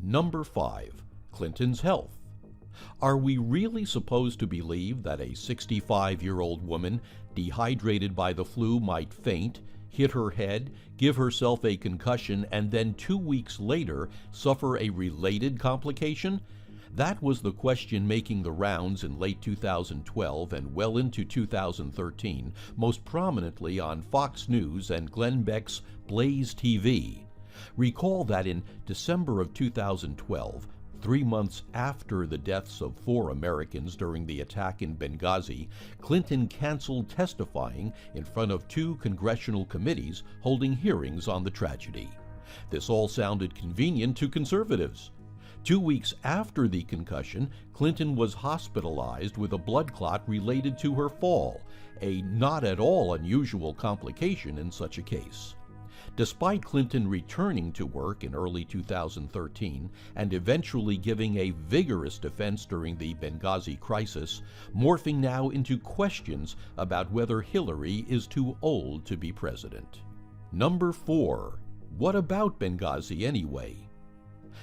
Number 5. Clinton's health. Are we really supposed to believe that a 65-year-old woman dehydrated by the flu might faint, hit her head, give herself a concussion, and then 2 weeks later suffer a related complication? That was the question making the rounds in late 2012 and well into 2013, most prominently on Fox News and Glenn Beck's Blaze TV. Recall that in December of 2012, 3 months after the deaths of 4 Americans during the attack in Benghazi, Clinton canceled testifying in front of 2 congressional committees holding hearings on the tragedy. This all sounded convenient to conservatives. 2 weeks after the concussion, Clinton was hospitalized with a blood clot related to her fall, a not at all unusual complication in such a case. Despite Clinton returning to work in early 2013 and eventually giving a vigorous defense during the Benghazi crisis, morphing now into questions about whether Hillary is too old to be president. Number 4. What about Benghazi anyway?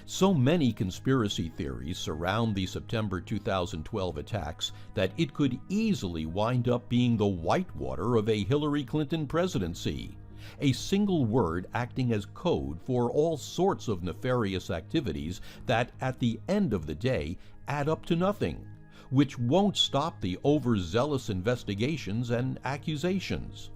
So many conspiracy theories surround the September 2012 attacks that it could easily wind up being the whitewater of a Hillary Clinton presidency. A single word acting as code for all sorts of nefarious activities that, at the end of the day, add up to nothing, which won't stop the overzealous investigations and accusations.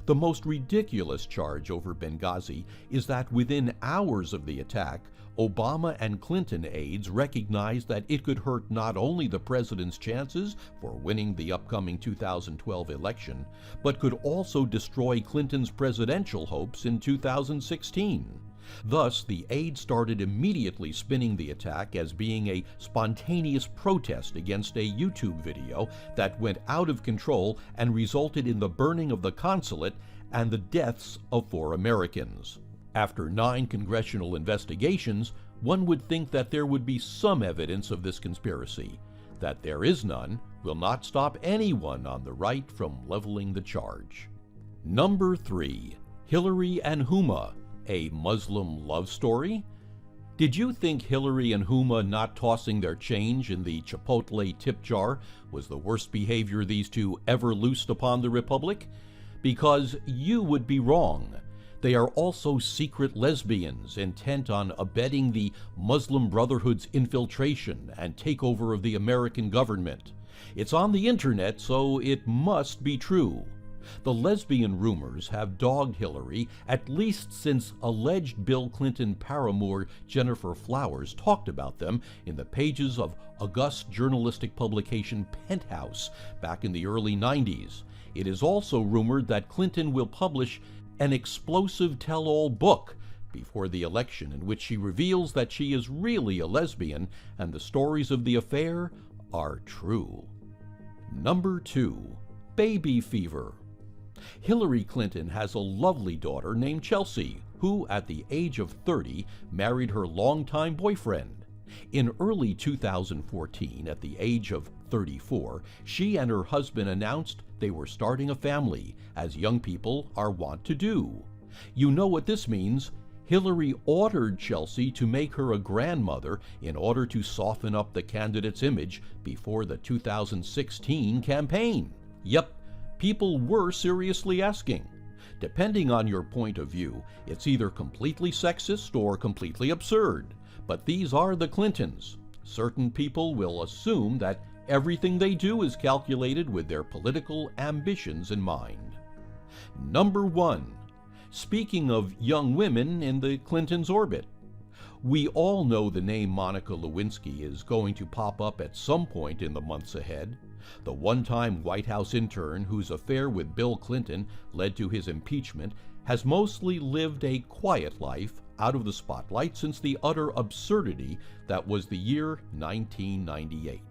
The most ridiculous charge over Benghazi is that within hours of the attack, Obama and Clinton aides recognized that it could hurt not only the president's chances for winning the upcoming 2012 election, but could also destroy Clinton's presidential hopes in 2016. Thus, the aides started immediately spinning the attack as being a spontaneous protest against a YouTube video that went out of control and resulted in the burning of the consulate and the deaths of 4 Americans. After 9 congressional investigations, one would think that there would be some evidence of this conspiracy. That there is none will not stop anyone on the right from leveling the charge. Number 3. Hillary and Huma, a Muslim love story? Did you think Hillary and Huma not tossing their change in the Chipotle tip jar was the worst behavior these two ever loosed upon the Republic? Because you would be wrong. They are also secret lesbians intent on abetting the Muslim Brotherhood's infiltration and takeover of the American government. It's on the internet, so it must be true. The lesbian rumors have dogged Hillary at least since alleged Bill Clinton paramour Jennifer Flowers talked about them in the pages of august journalistic publication Penthouse back in the early 90s. It is also rumored that Clinton will publish an explosive tell-all book before the election in which she reveals that she is really a lesbian and the stories of the affair are true. Number 2. Baby fever. Hillary Clinton has a lovely daughter named Chelsea, who at the age of 30 married her longtime boyfriend. In early 2014, at the age of 34, she and her husband announced they were starting a family, as young people are wont to do. You know what this means. Hillary ordered Chelsea to make her a grandmother in order to soften up the candidate's image before the 2016 campaign. Yep, people were seriously asking. Depending on your point of view, it's either completely sexist or completely absurd. But these are the Clintons. Certain people will assume that everything they do is calculated with their political ambitions in mind. Number 1. Speaking of young women in the Clintons' orbit. We all know the name Monica Lewinsky is going to pop up at some point in the months ahead. The one-time White House intern whose affair with Bill Clinton led to his impeachment has mostly lived a quiet life out of the spotlight since the utter absurdity that was the year 1998.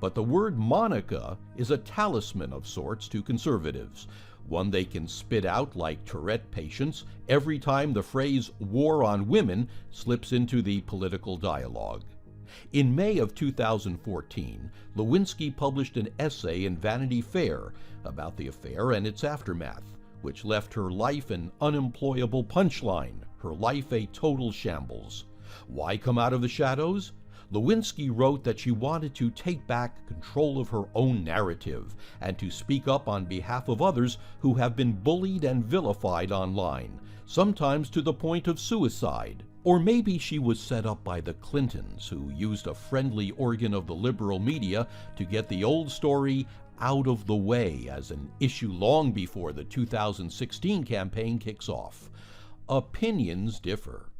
But the word Monica is a talisman of sorts to conservatives, one they can spit out like Tourette patients every time the phrase war on women slips into the political dialogue. In May of 2014, Lewinsky published an essay in Vanity Fair about the affair and its aftermath, which left her life an unemployable punchline, her life a total shambles. Why come out of the shadows? Lewinsky wrote that she wanted to take back control of her own narrative and to speak up on behalf of others who have been bullied and vilified online, sometimes to the point of suicide. Or maybe she was set up by the Clintons, who used a friendly organ of the liberal media to get the old story out of the way as an issue long before the 2016 campaign kicks off. Opinions differ.